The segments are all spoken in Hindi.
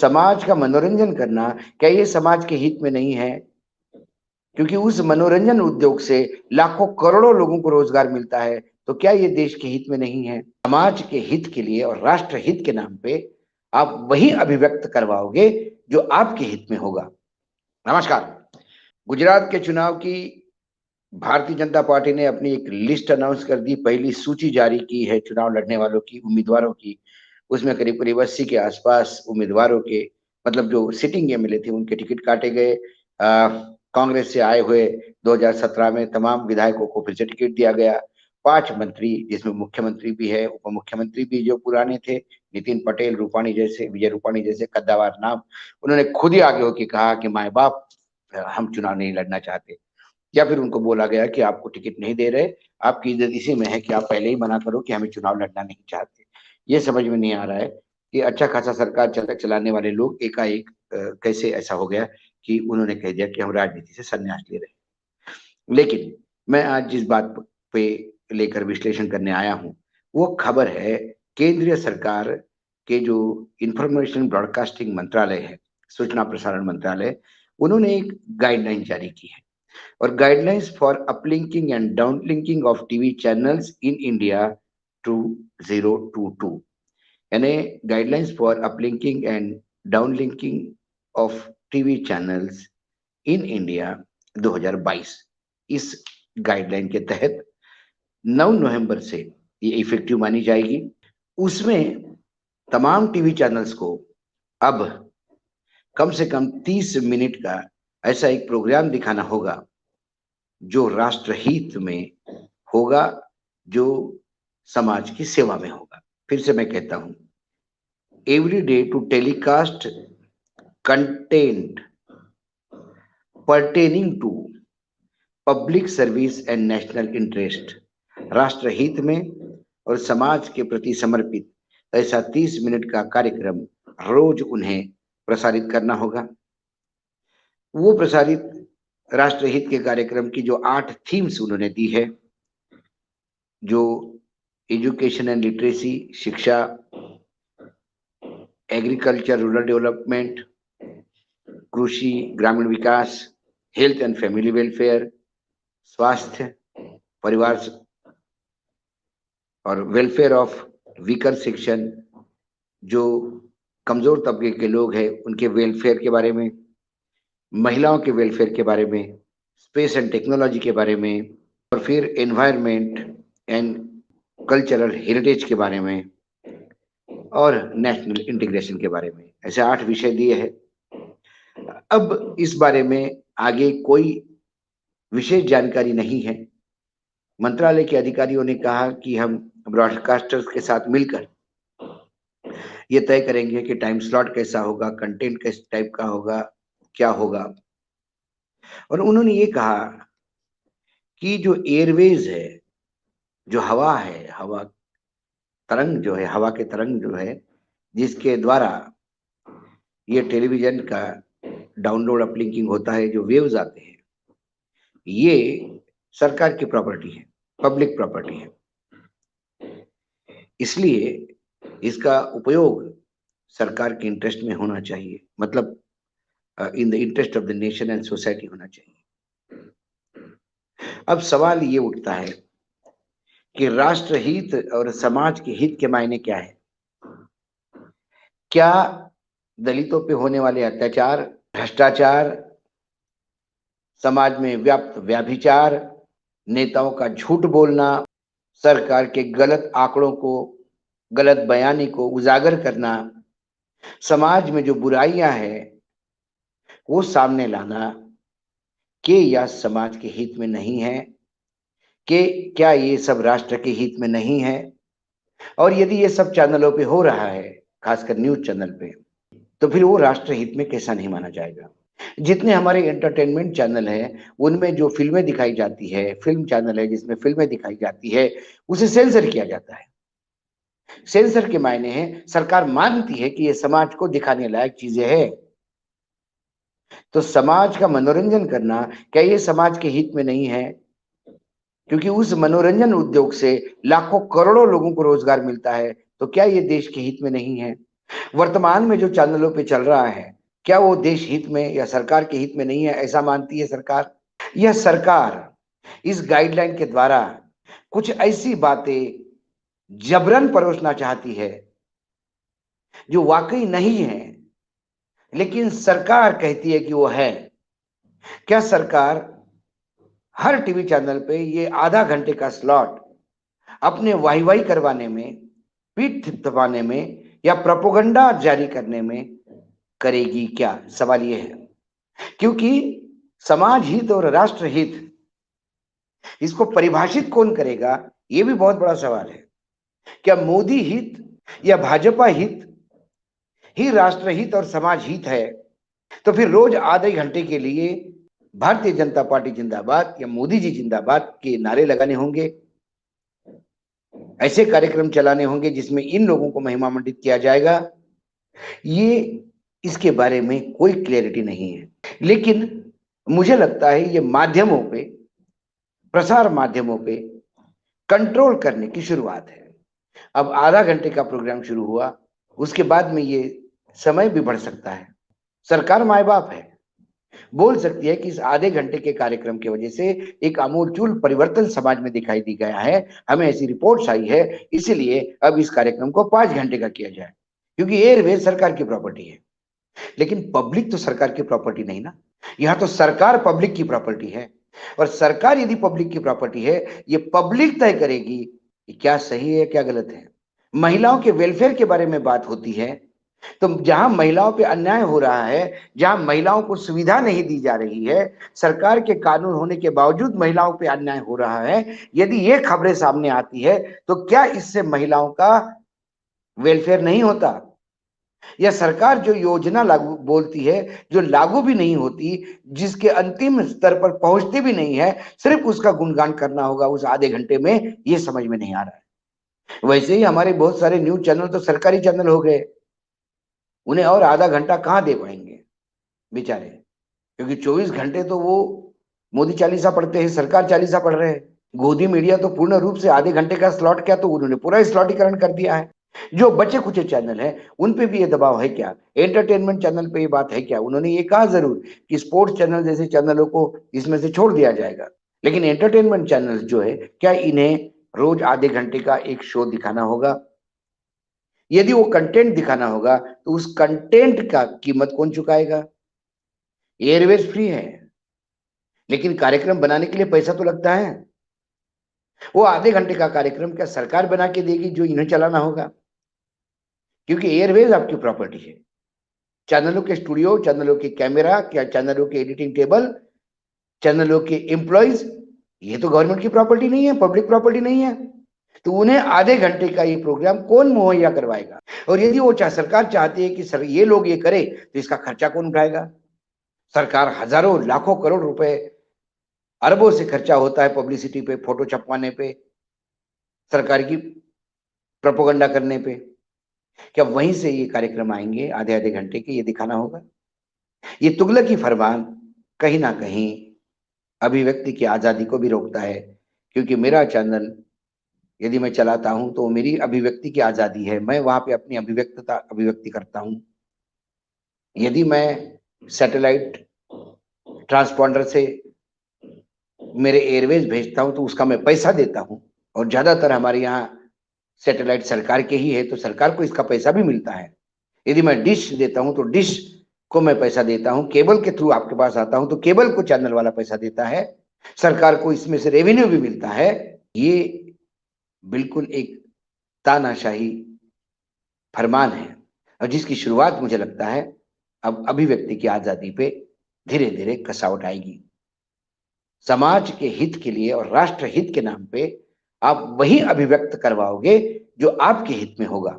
समाज का मनोरंजन करना क्या ये समाज के हित में नहीं है? क्योंकि उस मनोरंजन उद्योग से लाखों करोड़ों लोगों को रोजगार मिलता है, तो क्या ये देश के हित में नहीं है? समाज के हित के लिए और राष्ट्र हित के नाम पे आप वही अभिव्यक्त करवाओगे जो आपके हित में होगा। नमस्कार। गुजरात के चुनाव की भारतीय जनता पार्टी ने अपनी एक लिस्ट अनाउंस कर दी, पहली सूची जारी की है चुनाव लड़ने वालों की, उम्मीदवारों की। उसमें करीब करीब 80 के आसपास उम्मीदवारों के, मतलब जो सिटिंग एमएलए थे, उनके टिकट काटे गए। कांग्रेस से आए हुए 2017 में तमाम विधायकों को फिर से टिकट दिया गया। 5 मंत्री, जिसमें मुख्यमंत्री भी है, उप मुख्यमंत्री भी जो पुराने थे, नितिन पटेल, रूपाणी जैसे, विजय रूपाणी जैसे कद्दावर नाम, उन्होंने खुद ही आगे होकर कहा कि माए बाप, हम चुनाव नहीं लड़ना चाहते। या फिर उनको बोला गया कि आपको टिकट नहीं दे रहे, आपकी इज्जत इसी में है कि आप पहले ही मना करो कि हमें चुनाव लड़ना नहीं चाहते। ये समझ में नहीं आ रहा है कि अच्छा खासा सरकार चलाने वाले लोग एकाएक कैसे ऐसा हो गया कि उन्होंने कह दिया कि हम राजनीति से संन्यास ले रहे हैं। लेकिन मैं आज जिस बात पे लेकर विश्लेषण करने आया हूं, वो खबर है केंद्रीय सरकार के जो इंफॉर्मेशन ब्रॉडकास्टिंग मंत्रालय है, सूचना प्रसारण मंत्रालय, उन्होंने एक गाइडलाइन जारी की है। और guidelines for uplinking and downlinking of TV channels in India 2022, यानी guidelines for uplinking and downlinking of TV channels in India 2022। इस गाइडलाइन के तहत 9 नवंबर से ये इफेक्टिव मानी जाएगी। उसमें तमाम टीवी चैनल्स को अब कम से कम 30 मिनट का ऐसा एक प्रोग्राम दिखाना होगा जो राष्ट्रहित में होगा, जो समाज की सेवा में होगा। फिर से मैं कहता हूं, every day to telecast content pertaining to public service and national interest, राष्ट्रहित में और समाज के प्रति समर्पित ऐसा 30 मिनट का कार्यक्रम रोज उन्हें प्रसारित करना होगा। वो प्रसारित राष्ट्रहित के कार्यक्रम की जो 8 थीम्स उन्होंने दी है, जो एजुकेशन एंड लिटरेसी, शिक्षा, एग्रीकल्चर रूरल डेवलपमेंट, कृषि ग्रामीण विकास, हेल्थ एंड फैमिली वेलफेयर, स्वास्थ्य, परिवार और वेलफेयर ऑफ वीकर सेक्शन, जो कमजोर तबके के लोग हैं उनके वेलफेयर के बारे में, महिलाओं के वेलफेयर के बारे में, स्पेस एंड टेक्नोलॉजी के बारे में, और फिर एनवायरमेंट एंड कल्चरल हेरिटेज के बारे में, और नेशनल इंटीग्रेशन के बारे में। ऐसे 8 विषय दिए हैं। अब इस बारे में आगे कोई विशेष जानकारी नहीं है। मंत्रालय के अधिकारियों ने कहा कि हम ब्रॉडकास्टर्स के साथ मिलकर ये तय करेंगे कि टाइम स्लॉट कैसा होगा, कंटेंट किस टाइप का होगा, क्या होगा। और उन्होंने ये कहा कि जो एयरवेज है, जो हवा है, हवा तरंग जो है, हवा के तरंग जो है, जिसके द्वारा ये टेलीविजन का डाउनलोड अपलिंकिंग होता है, जो वेव्स आते हैं, ये सरकार की प्रॉपर्टी है, पब्लिक प्रॉपर्टी है। इसलिए इसका उपयोग सरकार के इंटरेस्ट में होना चाहिए, मतलब in the interest of the nation and society होना चाहिए। अब सवाल ये उठता है कि राष्ट्रहित और समाज के हित के मायने क्या है? क्या दलितों पे होने वाले अत्याचार, भ्रष्टाचार, समाज में व्याप्त व्याभिचार, नेताओं का झूठ बोलना, सरकार के गलत आंकड़ों को, गलत बयानी को उजागर करना, समाज में जो बुराइयां हैं वो सामने लाना, कि या समाज के हित में नहीं है, कि क्या ये सब राष्ट्र के हित में नहीं है? और यदि ये सब चैनलों पे हो रहा है, खासकर न्यूज चैनल पे, तो फिर वो राष्ट्र हित में कैसा नहीं माना जाएगा? जितने हमारे एंटरटेनमेंट चैनल है, उनमें जो फिल्में दिखाई जाती है, फिल्म चैनल है जिसमें फिल्में दिखाई जाती है, उसे सेंसर किया जाता है। सेंसर के मायने हैं सरकार मानती है कि ये समाज को दिखाने लायक चीजें हैं। तो समाज का मनोरंजन करना क्या ये समाज के हित में नहीं है? क्योंकि उस मनोरंजन उद्योग से लाखों करोड़ों लोगों को रोजगार मिलता है, तो क्या ये देश के हित में नहीं है? वर्तमान में जो चैनलों पे चल रहा है, क्या वो देश हित में या सरकार के हित में नहीं है, ऐसा मानती है सरकार? यह सरकार इस गाइडलाइन के द्वारा कुछ ऐसी बातें जबरन परोसना चाहती है जो वाकई नहीं है, लेकिन सरकार कहती है कि वो है। क्या सरकार हर टीवी चैनल पे ये आधा घंटे का स्लॉट अपने वाई वाई करवाने में, पीठ थपथपाने में या प्रोपोगंडा जारी करने में करेगी क्या? सवाल ये है। क्योंकि समाज हित और राष्ट्र हित, इसको परिभाषित कौन करेगा, ये भी बहुत बड़ा सवाल है। क्या मोदी हित या भाजपा हित ही राष्ट्र हित और समाज हित है? तो फिर रोज आधे घंटे के लिए भारतीय जनता पार्टी जिंदाबाद या मोदी जी जिंदाबाद के नारे लगाने होंगे, ऐसे कार्यक्रम चलाने होंगे जिसमें इन लोगों को महिमा मंडित किया जाएगा। ये इसके बारे में कोई क्लैरिटी नहीं है। लेकिन मुझे लगता है ये माध्यमों पे, प्रसार माध्यमों पे कंट्रोल करने की शुरुआत है। अब आधा घंटे का प्रोग्राम शुरू हुआ, उसके बाद में ये समय भी बढ़ सकता है। सरकार माए बाप है, बोल सकती है कि इस आधे घंटे के कार्यक्रम की वजह से एक आमूलचूल परिवर्तन समाज में दिखाई दी गया है, हमें ऐसी रिपोर्ट्स आई है, इसीलिए अब इस कार्यक्रम को 5 घंटे का किया जाए, क्योंकि एयरवेज सरकार की प्रॉपर्टी है। लेकिन पब्लिक तो सरकार की प्रॉपर्टी नहीं ना, यहाँ तो सरकार पब्लिक की प्रॉपर्टी है। और सरकार यदि पब्लिक की प्रॉपर्टी है, ये पब्लिक तय करेगी कि क्या सही है क्या गलत है। महिलाओं के वेलफेयर के बारे में बात होती है, तो जहां महिलाओं पे अन्याय हो रहा है, जहां महिलाओं को सुविधा नहीं दी जा रही है, सरकार के कानून होने के बावजूद महिलाओं पे अन्याय हो रहा है, यदि ये खबरें सामने आती है, तो क्या इससे महिलाओं का वेलफेयर नहीं होता? या सरकार जो योजना लागू बोलती है, जो लागू भी नहीं होती, जिसके अंतिम स्तर पर पहुंचती भी नहीं है, सिर्फ उसका गुणगान करना होगा उस आधे घंटे में, ये समझ में नहीं आ रहा है। वैसे ही हमारे बहुत सारे न्यूज चैनल तो सरकारी चैनल हो गए, उन्हें और आधा घंटा कहाँ दे पाएंगे बेचारे, क्योंकि 24 घंटे तो वो मोदी चालीसा पढ़ते हैं, सरकार चालीसा पढ़ रहे हैं। गोदी मीडिया तो पूर्ण रूप से आधे घंटे का स्लॉट, क्या तो उन्होंने पूरा स्लॉटीकरण कर दिया है। जो बचे कुछ चैनल हैं उन पे भी ये दबाव है क्या? एंटरटेनमेंट चैनल पे ये बात है क्या? उन्होंने ये कहा जरूर कि स्पोर्ट्स चैनल जैसे चैनलों को इसमें से छोड़ दिया जाएगा, लेकिन एंटरटेनमेंट चैनल जो है, क्या इन्हें रोज आधे घंटे का एक शो दिखाना होगा? यदि वो कंटेंट दिखाना होगा तो उस कंटेंट का कीमत कौन चुकाएगा? एयरवेज फ्री है, लेकिन कार्यक्रम बनाने के लिए पैसा तो लगता है। वो आधे घंटे का कार्यक्रम क्या सरकार बना के देगी जो इन्हें चलाना होगा? क्योंकि एयरवेज आपकी प्रॉपर्टी है। चैनलों के स्टूडियो, चैनलों के कैमरा, क्या चैनलों के एडिटिंग टेबल, चैनलों के एम्प्लॉइज, ये तो गवर्नमेंट की प्रॉपर्टी नहीं है, पब्लिक प्रॉपर्टी नहीं है। तो उन्हें आधे घंटे का ये प्रोग्राम कौन मुहैया करवाएगा? और यदि वो सरकार चाहती है कि सर ये लोग ये करे, तो इसका खर्चा कौन उठाएगा? सरकार हजारों लाखों करोड़ रुपए, अरबों से खर्चा होता है पब्लिसिटी पे, फोटो छपवाने पे, सरकार की प्रोपोगंडा करने पे। क्या वहीं से ये कार्यक्रम आएंगे आधे आधे घंटे के, ये दिखाना होगा? ये तुगलकी फरमान कहीं ना कहीं अभिव्यक्ति की आजादी को भी रोकता है, क्योंकि मेरा चैनल यदि मैं चलाता हूं तो मेरी अभिव्यक्ति की आजादी है, मैं वहां पे अपनी अभिव्यक्ति करता हूं। यदि मैं सैटेलाइट ट्रांसपॉन्डर से मेरे एयरवेज भेजता हूं तो उसका मैं पैसा देता हूं, और ज्यादातर हमारे यहाँ सैटेलाइट सरकार के ही है, तो सरकार को इसका पैसा भी मिलता है। यदि मैं डिश देता हूं तो डिश को मैं पैसा देता हूं, केबल के थ्रू आपके पास आता हूं तो केबल को चैनल वाला पैसा देता है, सरकार को इसमें से रेवेन्यू भी मिलता है। ये बिल्कुल एक तानाशाही फरमान है, और जिसकी शुरुआत मुझे लगता है अब अभिव्यक्ति की आजादी पे धीरे धीरे कसावट आएगी। समाज के हित के लिए और राष्ट्र हित के नाम पे आप वही अभिव्यक्त करवाओगे जो आपके हित में होगा।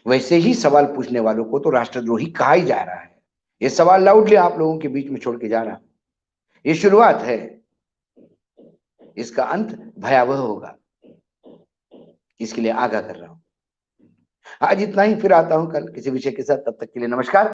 वैसे ही सवाल पूछने वालों को तो राष्ट्रद्रोही कहा ही जा रहा है। ये सवाल लाउडली आप लोगों के बीच में छोड़ के जा रहा हूं। ये शुरुआत है, इसका अंत भयावह होगा, इसके लिए आगाह कर रहा हूं। आज इतना ही, फिर आता हूं कल किसी विषय के साथ। तब तक के लिए नमस्कार।